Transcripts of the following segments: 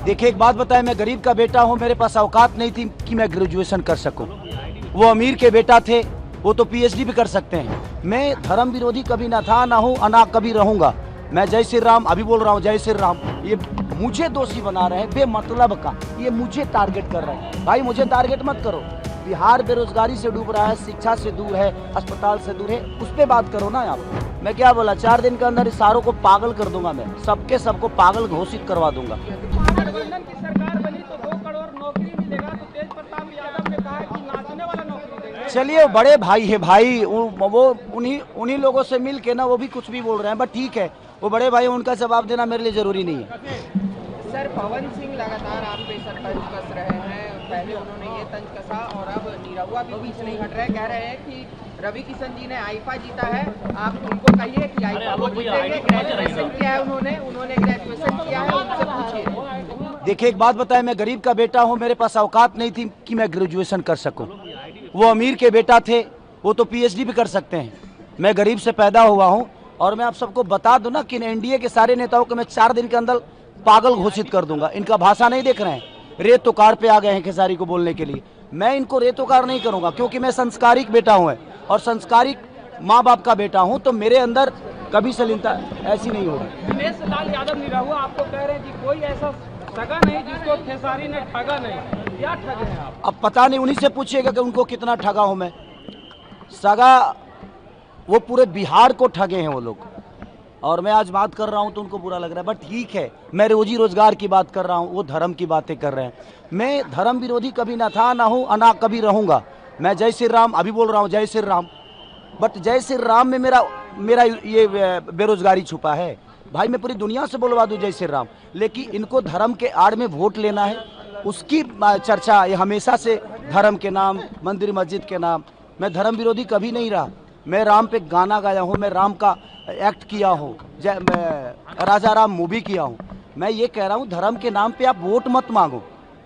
देखिए एक बात बताएं, मैं गरीब का बेटा हूं, मेरे पास औकात नहीं थी कि मैं ग्रेजुएशन कर सकूं। वो अमीर के बेटा थे, वो तो पीएचडी भी कर सकते हैं। मैं धर्म विरोधी कभी ना था, ना हूं, ना कभी रहूंगा। मैं जय श्री राम अभी बोल रहा हूं, जय श्री राम। ये मुझे दोषी बना रहे हैं बेमतलब का, ये मुझे टारगेट कर रहे हैं। भाई मुझे टारगेट मत करो। बिहार बेरोजगारी से डूब रहा है, शिक्षा से दूर है, अस्पताल से दूर है, उस पर बात करो ना आप। मैं क्या बोला, 4 दिन के अंदर इस सारों को पागल कर दूंगा, मैं सबको पागल घोषित करवा दूंगा। महागठबंधन की सरकार बनी तो 2 करोड़ नौकरी मिलेगा, तो तेज प्रताप यादव ने कहा कि नाचने वाला नौकरी देंगे। चलिए बड़े भाई है भाई, वो उन्हीं लोगों से मिल के ना वो भी कुछ भी बोल रहे हैं, बट ठीक है, वो बड़े भाई, उनका जवाब देना मेरे लिए जरूरी नहीं है। सर, पवन सिंह लगातार आप पे सर तंज कस रहे हैं। पहले उन्होंने ये तंज कसा और अब निरहुआ भी पीछे नहीं हट रहे। कह रहे हैं कि रवि किशन जी ने आईफा जीता है, आप उनको कहिए कि आईफा वो जीतेंगे। ग्रेजुएशन किया है उन्होंने ग्रेजुएशन किया है, उनसे पूछिए। देखिए एक बात बताएं, मैं गरीब का बेटा हूं, मेरे पास औकात नहीं थी कि मैं ग्रेजुएशन कर सकूं। वो अमीर के बेटा थे, वो तो पीएचडी भी कर सकते हैं। मैं गरीब से पैदा हुआ हूं और मैं आप सबको बता दूं ना कि एनडीए के सारे नेताओं को मैं 4 दिन के अंदर पागल घोषित कर दूंगा। इनका भाषा नहीं देख रहे हैं, रेत उकार पे आ गए हैं खेसारी को बोलने के लिए। मैं इनको रेत उकार नहीं करूंगा, क्योंकि मैं संस्कारिक बेटा हूं और संस्कारिक माँ बाप का बेटा हूं, तो मेरे अंदर कभी शालीनता ऐसी नहीं होगी। दिनेश लाल यादव निरहुआ आपको कह रहे हैं कि कोई ऐसा सगा नहीं जिसको खेसारी ने ठगा नहीं। क्या ठगे हैं आप? अब पता नहीं, उन्हीं से पूछिएगा कि उनको कितना ठगा हूं मैं। सगा वो पूरे बिहार को ठगे हैं वो लोग, और मैं आज बात कर रहा हूं तो उनको बुरा लग रहा है, बट ठीक है, मैं रोजी रोजगार की बात कर रहा हूं, वो धर्म की बातें कर रहे हैं। मैं धर्म विरोधी कभी ना था, ना हूं, ना कभी रहूंगा। मैं जय श्री राम अभी बोल रहा हूं, जय श्री राम। बट जय श्री राम में मेरा ये बेरोजगारी छुपा है। भाई मैं पूरी दुनिया से बोलवा दूं जय श्री राम, लेकिन इनको धर्म के आड़ में वोट लेना है, उसकी चर्चा ये हमेशा से धर्म के नाम, मंदिर मस्जिद के नाम। मैं धर्म विरोधी कभी नहीं रहा। मैं राम पे गाना गाया हूँ, मैं राम का एक्ट किया हूँ, मैं राजा राम मूवी किया हूँ। मैं ये कह रहा हूँ, धर्म के नाम पे आप वोट मत मांगो।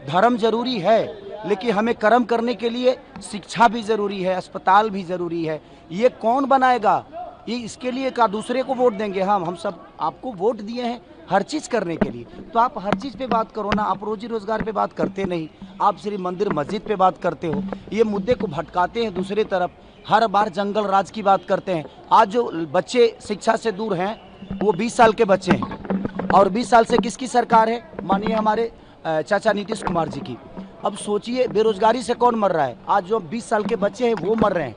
धर्म जरूरी है, लेकिन हमें कर्म करने के लिए शिक्षा भी जरूरी है, अस्पताल भी जरूरी है। ये कौन बनाएगा? ये इसके लिए का दूसरे को वोट देंगे? हम सब आपको वोट दिए हैं हर चीज करने के लिए, तो आप हर चीज पे बात करो ना। आप रोजी रोजगार पे बात करते नहीं, आप सिर्फ मंदिर मस्जिद पे बात करते हो। ये मुद्दे को भटकाते हैं दूसरी तरफ, हर बार जंगल राज की बात करते हैं। आज जो बच्चे शिक्षा से दूर हैं वो 20 साल के बच्चे हैं, और 20 साल से किसकी सरकार है? मानिए हमारे चाचा नीतीश कुमार जी की। अब सोचिए बेरोजगारी से कौन मर रहा है? आज जो 20 साल के बच्चे हैं वो मर रहे हैं।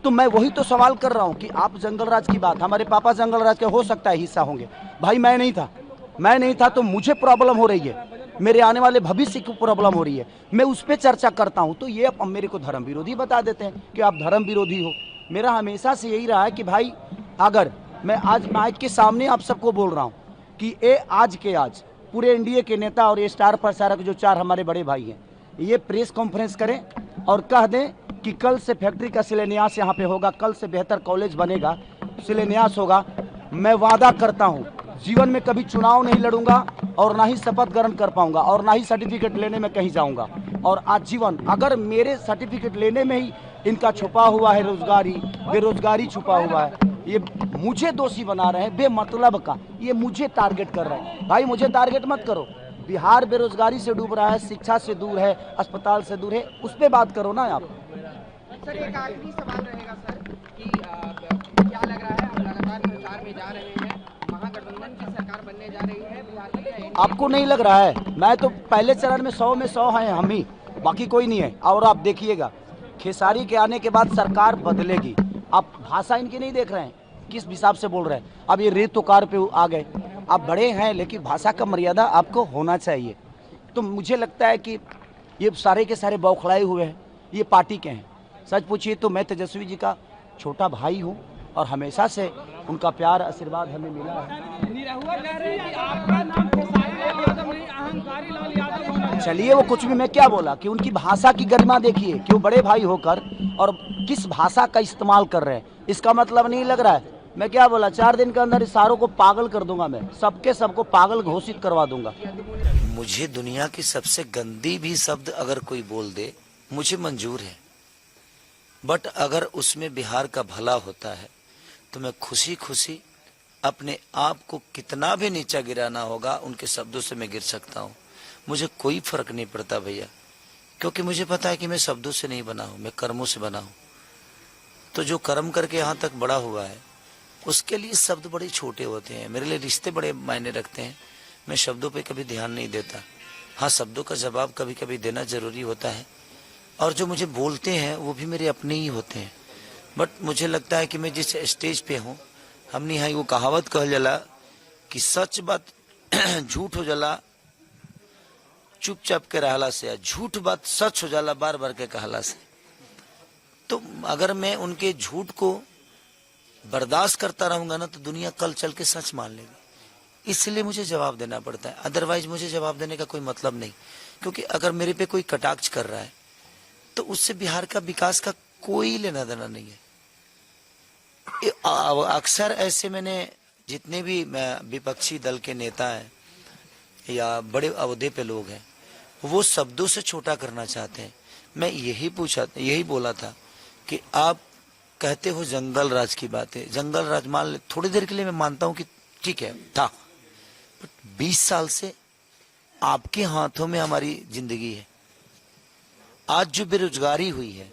तो मैं वही तो सवाल कर रहा हूँ कि आप जंगल राज की बात, हमारे पापा जंगल राज के हो सकता है हिस्सा होंगे, भाई मैं नहीं था, तो मुझे प्रॉब्लम हो रही है, मेरे आने वाले भविष्य की प्रॉब्लम हो रही है, मैं उस पर चर्चा करता हूँ। तो ये अब मेरे को धर्म विरोधी बता देते हैं कि आप धर्म विरोधी हो। मेरा हमेशा से यही रहा है कि भाई, अगर मैं आज माइक के सामने आप सबको बोल रहा हूँ कि आज पूरे एनडीए के नेता और ये स्टार प्रचारक जो 4 हमारे बड़े भाई हैं, ये प्रेस कॉन्फ्रेंस करें और कह दें कि कल से फैक्ट्री का शिलान्यास यहाँ पे होगा, कल से बेहतर कॉलेज बनेगा, शिलान्यास होगा। मैं वादा करता हूँ जीवन में कभी चुनाव नहीं लड़ूंगा, और ना ही शपथ ग्रहण कर पाऊंगा, और ना ही सर्टिफिकेट लेने में कहीं जाऊंगा। और आजीवन अगर मेरे सर्टिफिकेट लेने में ही इनका छुपा हुआ है बेरोजगारी छुपा हुआ है, ये मुझे दोषी बना रहे हैं बेमतलब का, ये मुझे टारगेट कर रहे हैं। भाई मुझे टारगेट मत करो। बिहार बेरोजगारी से डूब रहा है, शिक्षा से दूर है, अस्पताल से दूर है, उस पर बात करो ना आप। सर, एक आखिरी सवाल रहेगा सर कि क्या लग रहा है, हम लगातार प्रचार में जा रहे हैं, महागठबंधन की सरकार बनने जा रही है बिहार में? आपको नहीं लग रहा है? मैं तो पहले चरण में 100 में 100 हैं हम ही, बाकी कोई नहीं है। और आप देखिएगा खेसारी के आने के बाद सरकार बदलेगी। आप भाषा इनकी नहीं देख रहे हैं, किस हिसाब से बोल रहे हैं। अब ये रेत उकार पे आ गए। आप बड़े हैं, लेकिन भाषा का मर्यादा आपको होना चाहिए। तो मुझे लगता है कि ये सारे के सारे बौखलाए हुए हैं, ये पार्टी के हैं। सच पूछिए तो मैं तेजस्वी जी का छोटा भाई हूँ, और हमेशा से उनका प्यार आशीर्वाद हमें मिला है। निरहुआ कह रहे हैं कि आपका नाम खेसारी लाल यादव नहीं, अहंकारी लाल यादव होना चाहिए। चलिए वो कुछ भी, मैं क्या बोला कि उनकी भाषा की गरिमा देखिए, कि वो बड़े भाई होकर और किस भाषा का इस्तेमाल कर रहे हैं, इसका मतलब नहीं लग रहा है। मैं क्या बोला, 4 दिन के अंदर इस सारों को पागल कर दूंगा, मैं सबको पागल घोषित करवा दूंगा। मुझे दुनिया की सबसे गंदी भी शब्द अगर कोई बोल दे, मुझे मंजूर है, बट अगर उसमें बिहार का भला होता है तो मैं खुशी खुशी अपने आप को कितना भी नीचा गिराना होगा उनके शब्दों से मैं गिर सकता हूँ। मुझे कोई फर्क नहीं पड़ता भैया, क्योंकि मुझे पता है कि मैं शब्दों से नहीं बना हूं, मैं कर्मों से बना हूं। तो जो कर्म करके यहाँ तक बड़ा हुआ है उसके लिए शब्द बड़े छोटे होते हैं, मेरे लिए रिश्ते बड़े मायने रखते हैं। मैं शब्दों पे कभी ध्यान नहीं देता। हाँ, शब्दों का जवाब कभी कभी देना जरूरी होता है, और जो मुझे बोलते हैं वो भी मेरे अपने ही होते हैं। बट मुझे लगता है कि मैं जिस स्टेज पे हूँ, हमने यहाँ वो कहावत कह जला कि सच बात झूठ हो जाला चुपचाप के रहला से, या झूठ बात सच हो जाला बार बार के कहला से। तो अगर मैं उनके झूठ को बर्दाश्त करता रहूंगा ना, तो दुनिया कल चल के सच मान लेगी। इसलिए मुझे जवाब देना पड़ता है, अदरवाइज मुझे जवाब देने का कोई मतलब नहीं। क्योंकि अगर मेरे पे कोई कटाक्ष कर रहा है तो उससे बिहार का विकास का कोई लेना देना नहीं है। अक्सर ऐसे मैंने जितने भी विपक्षी दल के नेता हैं या बड़े अहदे पे लोग हैं, वो शब्दों से छोटा करना चाहते हैं। मैं यही बोला था कि आप कहते हो जंगल राज की बातें, जंगल राज मान ले थोड़ी देर के लिए, मैं मानता हूं कि ठीक है था, बट 20 साल से आपके हाथों में हमारी जिंदगी है। आज जो बेरोजगारी हुई है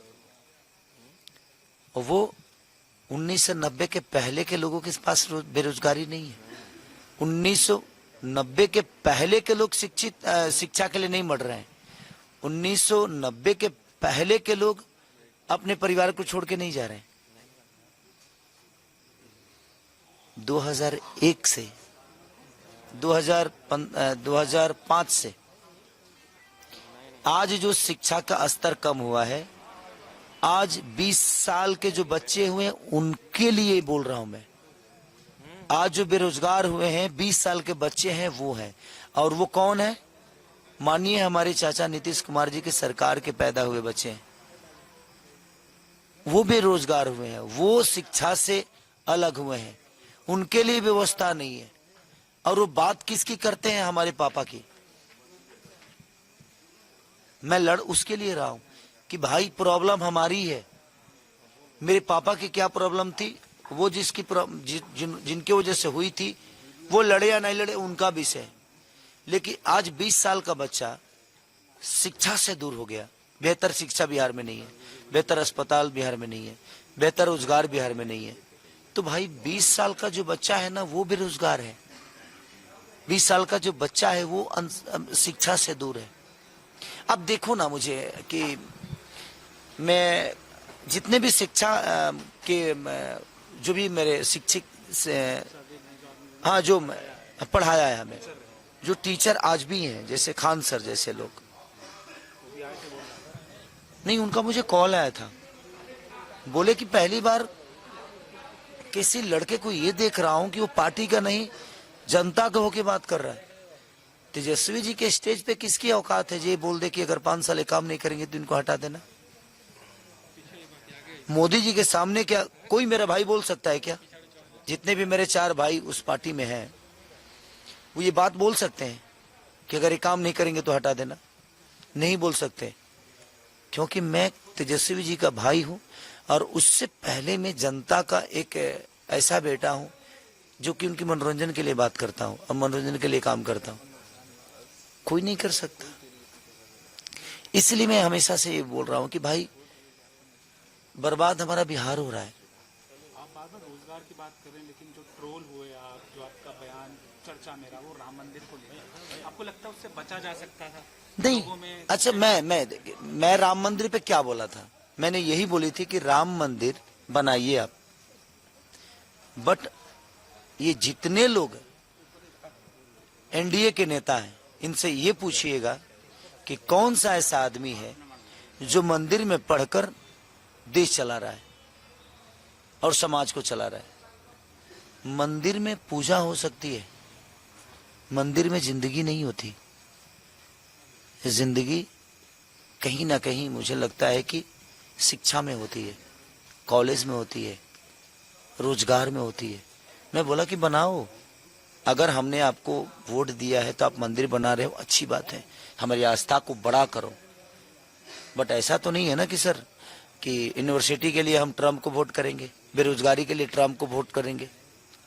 वो 1990 के पहले के लोगों के पास बेरोजगारी नहीं है। 1990 के पहले के लोग शिक्षा के लिए नहीं मर रहे हैं। 1990 के पहले के लोग अपने परिवार को छोड़ के नहीं जा रहे हैं। 2001 से 2005 से आज जो शिक्षा का स्तर कम हुआ है, आज 20 साल के जो बच्चे हुए हैं उनके लिए बोल रहा हूं मैं। आज जो बेरोजगार हुए हैं 20 साल के बच्चे हैं वो हैं, और वो कौन है? मानिए हमारे चाचा नीतीश कुमार जी की सरकार के पैदा हुए बच्चे हैं, वो बेरोजगार हुए हैं, वो शिक्षा से अलग हुए हैं, उनके लिए व्यवस्था नहीं है। और वो बात किसकी करते हैं? हमारे पापा की। मैं लड़ उसके लिए रहा हूं कि भाई प्रॉब्लम हमारी है। मेरे पापा की क्या प्रॉब्लम थी, वो जिनके वजह से हुई थी, वो लड़े या नहीं लड़े उनका विषय। लेकिन आज 20 साल का बच्चा शिक्षा से दूर हो गया। बेहतर शिक्षा बिहार में नहीं है, बेहतर अस्पताल बिहार में नहीं है, बेहतर रोजगार बिहार में नहीं है। तो भाई 20 साल का जो बच्चा है ना, वो बेरोजगार है। 20 साल का जो बच्चा है वो शिक्षा से दूर है। अब देखो ना मुझे कि मैं जितने भी शिक्षा के जो भी मेरे शिक्षक से, हाँ, जो पढ़ाया है हमें, जो टीचर आज भी हैं, जैसे खान सर जैसे लोग, नहीं, उनका मुझे कॉल आया था, बोले कि पहली बार किसी लड़के को ये देख रहा हूं कि वो पार्टी का नहीं जनता का होके बात कर रहा है। तेजस्वी जी के स्टेज पे किसकी औकात है ये बोल दे कि अगर 5 साल काम नहीं करेंगे तो इनको हटा देना। मोदी जी के सामने क्या कोई मेरा भाई बोल सकता है क्या? जितने भी मेरे 4 भाई उस पार्टी में हैं, वो ये बात बोल सकते हैं कि अगर ये काम नहीं करेंगे तो हटा देना? नहीं बोल सकते, क्योंकि मैं तेजस्वी जी का भाई हूं, और उससे पहले मैं जनता का एक ऐसा बेटा हूं जो कि उनके मनोरंजन के लिए बात करता हूं और मनोरंजन के लिए काम करता हूं। कोई नहीं कर सकता। इसलिए मैं हमेशा से ये बोल रहा हूं कि भाई बर्बाद हमारा बिहार हो रहा है। आप बार-बार रोजगार की बात कर रहे हैं, लेकिन जो ट्रोल हुए आप, जो आपका बयान चर्चा में रहा, वो राम मंदिर को लेकर, आपको लगता है उससे बचा जा सकता था? नहीं, अच्छा, मैं राम मंदिर पे क्या बोला था? मैंने यही बोली थी कि राम मंदिर बनाइए आप, बट ये जितने लोग एनडीए के नेता हैं, इनसे ये पूछिएगा कि कौन सा ऐसा आदमी है जो मंदिर में पढ़कर देश चला रहा है और समाज को चला रहा है। मंदिर में पूजा हो सकती है, मंदिर में जिंदगी नहीं होती। जिंदगी कहीं ना कहीं मुझे लगता है कि शिक्षा में होती है, कॉलेज में होती है, रोजगार में होती है। मैं बोला कि बनाओ, अगर हमने आपको वोट दिया है तो आप मंदिर बना रहे हो, अच्छी बात है, हमारी आस्था को बड़ा करो। बट ऐसा तो नहीं है ना कि सर कि यूनिवर्सिटी के लिए हम ट्रम्प को वोट करेंगे, बेरोजगारी के लिए ट्रम्प को वोट करेंगे,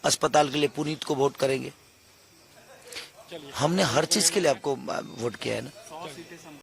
अस्पताल के लिए पुनीत को वोट करेंगे। हमने हर चीज के लिए आपको वोट किया है ना। 100 सीटें